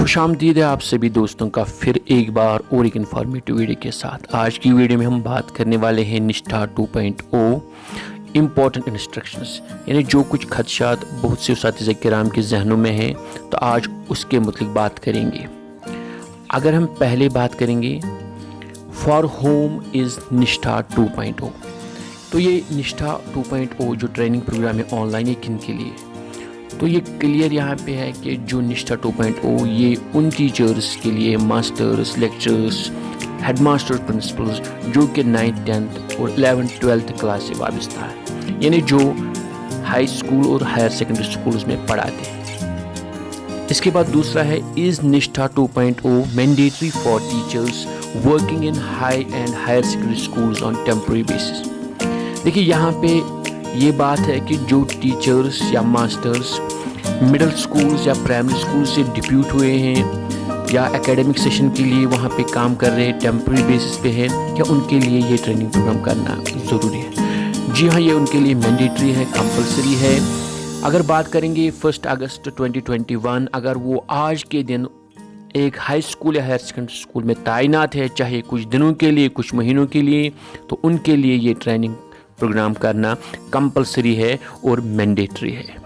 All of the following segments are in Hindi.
खुशामदीद है आप सभी दोस्तों का फिर एक बार और एक इन्फॉर्मेटिव वीडियो के साथ। आज की वीडियो में हम बात करने वाले हैं निष्ठा 2.0 इम्पॉर्टेंट इंस्ट्रक्शंस, यानी जो कुछ खदशात बहुत से उस्ताद किराम के जहनों में हैं, तो आज उसके मुतलिक बात करेंगे। अगर हम पहले बात करेंगे फॉर होम इज़ निष्ठा 2.0, तो ये निष्ठा 2.0 जो ट्रेनिंग प्रोग्राम है ऑनलाइन, ये किन के लिए? तो ये क्लियर यहाँ पे है कि जो निष्ठा 2.0 ये उन टीचर्स के लिए, मास्टर्स, लेक्चरर्स, हेडमास्टर्स, प्रिंसिपल्स जो कि 9th 10th और 11th 12th क्लास से वाबस्ता है, यानी जो हाई स्कूल और हायर सेकेंडरी स्कूल्स में पढ़ाते हैं। इसके बाद दूसरा है is Nishtha 2.0 mandatory for teachers working in high and higher secondary schools on temporary basis. देखिए यहाँ पे ये बात है कि जो टीचर्स या मास्टर्स मिडिल स्कूल्स या प्राइमरी स्कूल से डिप्यूट हुए हैं या एकेडमिक सेशन के लिए वहाँ पे काम कर रहे हैं, टेम्परेरी बेसिस पे है, क्या उनके लिए ये ट्रेनिंग प्रोग्राम करना ज़रूरी है? जी हाँ, ये उनके लिए मैंडेटरी है, कंपलसरी है। अगर बात करेंगे 1 अगस्त 2021, अगर वो आज के दिन एक हाई स्कूल या हायर सेकेंडरी स्कूल में तैनात है, चाहे कुछ दिनों के लिए, कुछ महीनों के लिए, तो उनके लिए ये ट्रेनिंग प्रोग्राम करना कंपलसरी है और मैंडेटरी है।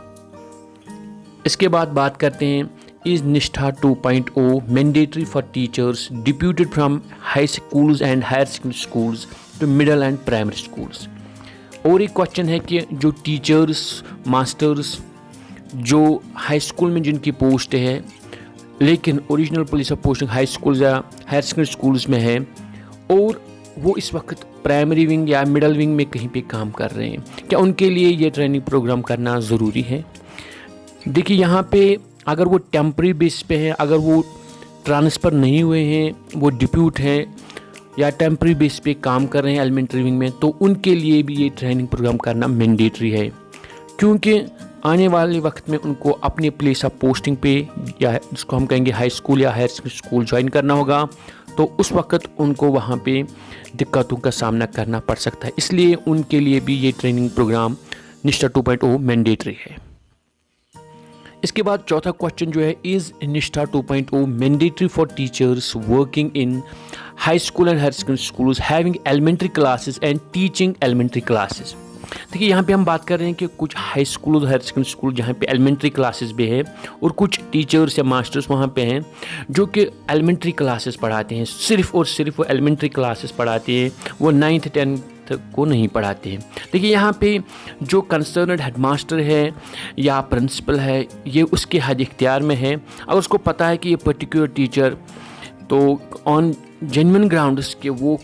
इसके बाद बात करते हैं is Nishtha 2.0 mandatory for teachers deputed from high schools and higher secondary schools to middle and primary schools. और एक क्वेश्चन है कि जो टीचर्स, मास्टर्स जो हाई स्कूल में जिनकी पोस्ट है लेकिन original police posting high school या हायर सेकेंडरी स्कूल्स में है और वो इस वक्त प्राइमरी विंग या मिडल विंग में कहीं पे काम कर रहे हैं, क्या उनके लिए ये ट्रेनिंग प्रोग्राम करना ज़रूरी है? देखिए यहाँ पे अगर वो टेम्परेरी बेस पे हैं, अगर वो ट्रांसफ़र नहीं हुए हैं, वो डिप्यूट हैं या टेम्परेरी बेस पे काम कर रहे हैं एलिमेंट्री विंग में, तो उनके लिए भी ये ट्रेनिंग प्रोग्राम करना मैंडेटरी है, क्योंकि आने वाले वक्त में उनको अपने प्लेस ऑफ पोस्टिंग पे या जिसको हम कहेंगे हाई स्कूल या हायर सेकेंडरी स्कूल ज्वाइन करना होगा, तो उस वक्त उनको वहाँ पे दिक्कतों का सामना करना पड़ सकता है। इसलिए उनके लिए भी ये ट्रेनिंग प्रोग्राम निष्ठा 2.0 मैंडेटरी है। इसके बाद चौथा क्वेश्चन जो है is Nishtha 2.0 mandatory for teachers working in high school and higher secondary schools having elementary classes and teaching elementary classes. देखिए यहाँ पे हम बात कर रहे हैं कि कुछ हाई स्कूल और हायर सेकेंडरी स्कूल जहाँ पे एलिमेंट्री क्लासेस भी है और कुछ टीचर्स या मास्टर्स वहाँ पे हैं जो कि एलिमेंट्री क्लासेस पढ़ाते हैं, सिर्फ और सिर्फ वो एलिमेंट्री क्लासेस पढ़ाते हैं, वो 9th 10th को नहीं पढ़ाते हैं। देखिए यहाँ पे जो कंसर्नड हेडमास्टर है या प्रिंसिपल है, ये उसके हद इख्तियार में है। अगर उसको पता है कि ये पर्टिकुलर टीचर तो ऑन जेन्युइन ग्राउंड्स के वो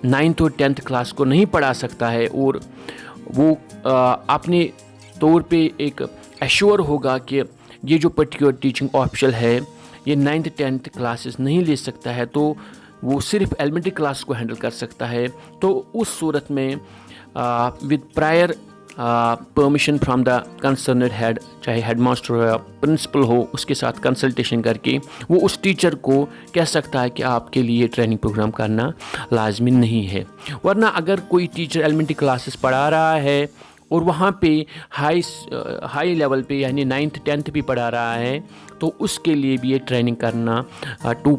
9th और 10th क्लास को नहीं पढ़ा सकता है और वो अपने तौर पे एक एश्योर होगा कि ये जो पर्टिकुलर टीचिंग ऑफिशियल है ये 9th 10th क्लासेस नहीं ले सकता है, तो वो सिर्फ एलिमेंट्री क्लास को हैंडल कर सकता है, तो उस सूरत में with prior permission from the concerned head, चाहे हेडमास्टर हो या प्रिंसिपल हो, उसके साथ कंसल्टेशन करके वो उस टीचर को कह सकता है कि आपके लिए ट्रेनिंग प्रोग्राम करना लाजमी नहीं है। वरना अगर कोई टीचर एलिमेंट्री क्लासेस पढ़ा रहा है और वहाँ पे हाई लेवल पे यानी 9th 10th भी पढ़ा रहा है, तो उसके लिए भी ये ट्रेनिंग करना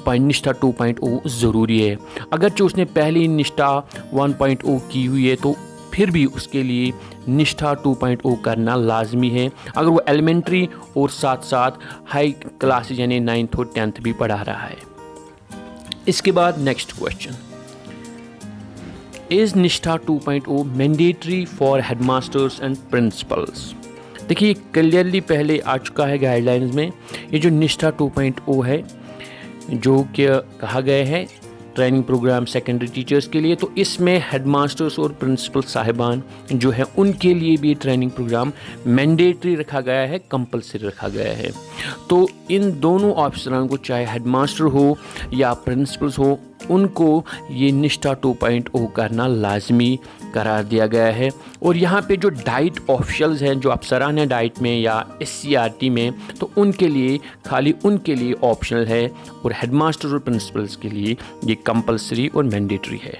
निष्ठा 2.0 ज़रूरी है। अगरचे उसने पहली निष्ठा 1.0 की हुई है, तो फिर भी उसके लिए निष्ठा 2.0 करना लाजमी है, अगर वो एलिमेंट्री और साथ साथ हाई क्लासेस यानी 9th और 10th भी पढ़ा रहा है। इसके बाद next question is Nishtha 2.0 mandatory for headmasters and principles. देखिए क्लियरली पहले आ चुका है गाइडलाइंस में, ये जो निष्ठा 2.0 है जो कि कहा गया है ट्रेनिंग प्रोग्राम सेकेंडरी टीचर्स के लिए, तो इसमें हेडमास्टर्स और प्रिंसिपल साहिबान जो है उनके लिए भी ट्रेनिंग प्रोग्राम मैंडेटरी रखा गया है, कंपलसरी रखा गया है। तो इन दोनों ऑफिसरान को, चाहे हेडमास्टर हो या प्रिंसिपल्स हो, उनको ये निष्ठा 2.0 करना लाजमी करार दिया गया है। और यहाँ पे जो डाइट ऑफिशियल्स हैं, जो अफसरान हैं डाइट में या SCRT में, तो उनके लिए खाली उनके लिए ऑप्शनल है और हेडमास्टर्स और प्रिंसिपल्स के लिए ये कंपलसरी और मैंडेटरी है।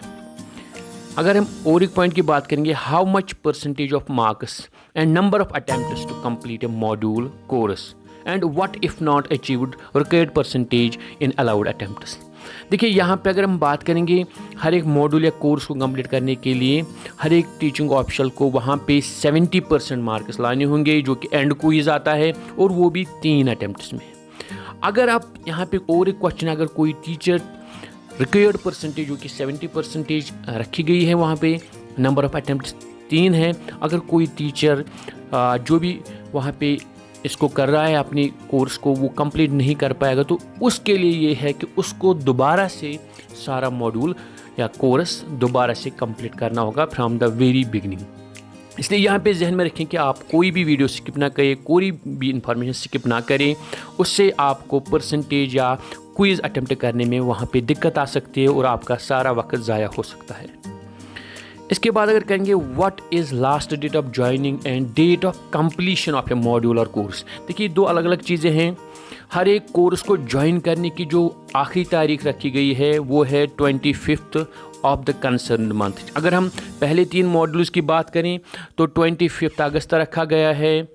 अगर हम और एक पॉइंट की बात करेंगे, how much percentage of marks and number of attempts to complete a module course and what if not achieved required percentage in allowed attempts. देखिए यहाँ पे अगर हम बात करेंगे हर एक मॉड्यूल या कोर्स को कंप्लीट करने के लिए हर एक टीचिंग ऑप्शनल को वहाँ पे 70% मार्क्स लाने होंगे, जो कि एंड क्विज आता है, और वो भी 3 अटेम्प्ट्स में। अगर आप यहाँ पे और एक क्वेश्चन, अगर कोई टीचर रिक्वायर्ड परसेंटेज जो कि 70% रखी गई है, वहाँ पे नंबर ऑफ अटेम्प्ट्स 3 है, अगर कोई टीचर जो भी वहाँ पे इसको कर रहा है अपनी कोर्स को वो कंप्लीट नहीं कर पाएगा, तो उसके लिए ये है कि उसको दोबारा से सारा मॉड्यूल या कोर्स दोबारा से कंप्लीट करना होगा फ्रॉम द वेरी बिगिनिंग। इसलिए यहाँ पे जहन में रखें कि आप कोई भी वीडियो स्किप ना करें, कोई भी इंफॉर्मेशन स्किप ना करें, उससे आपको परसेंटेज या क्विज़ अटेम्प्ट करने में वहाँ पे दिक्कत आ सकती है और आपका सारा वक्त ज़ाया हो सकता है। इसके बाद अगर कहेंगे what is last date of joining and date of completion of a module और कोर्स। देखिए 2 अलग अलग चीज़ें हैं। हर एक कोर्स को ज्वाइन करने की जो आखिरी तारीख रखी गई है वो है 25th of the concern month. अगर हम पहले 3 मॉड्यूल्स की बात करें तो 25 अगस्त रखा गया है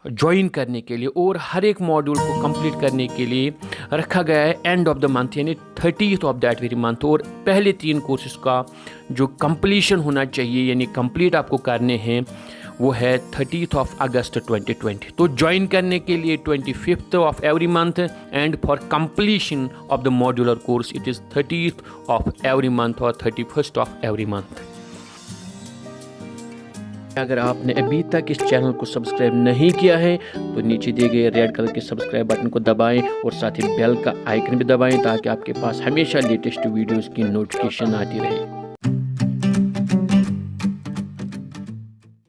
ज्वाइन करने के लिए, और हर एक मॉड्यूल को कंप्लीट करने के लिए रखा गया है एंड ऑफ द मंथ यानी 30th of that very month. और पहले 3 कोर्सेज का जो कंप्लीशन होना चाहिए यानी कंप्लीट आपको करने हैं वो है 30th ऑफ अगस्त 2020। तो ज्वाइन करने के लिए 25th of every month and for completion of the modular course it is 30th of every month और 31st ऑफ एवरी मंथ। अगर आपने अभी तक इस चैनल को सब्सक्राइब नहीं किया है तो नीचे दिए गए रेड कलर के सब्सक्राइब बटन को दबाएं और साथ ही बेल का आइकन भी दबाएं ताकि आपके पास हमेशा लेटेस्ट वीडियोस की नोटिफिकेशन आती रहे।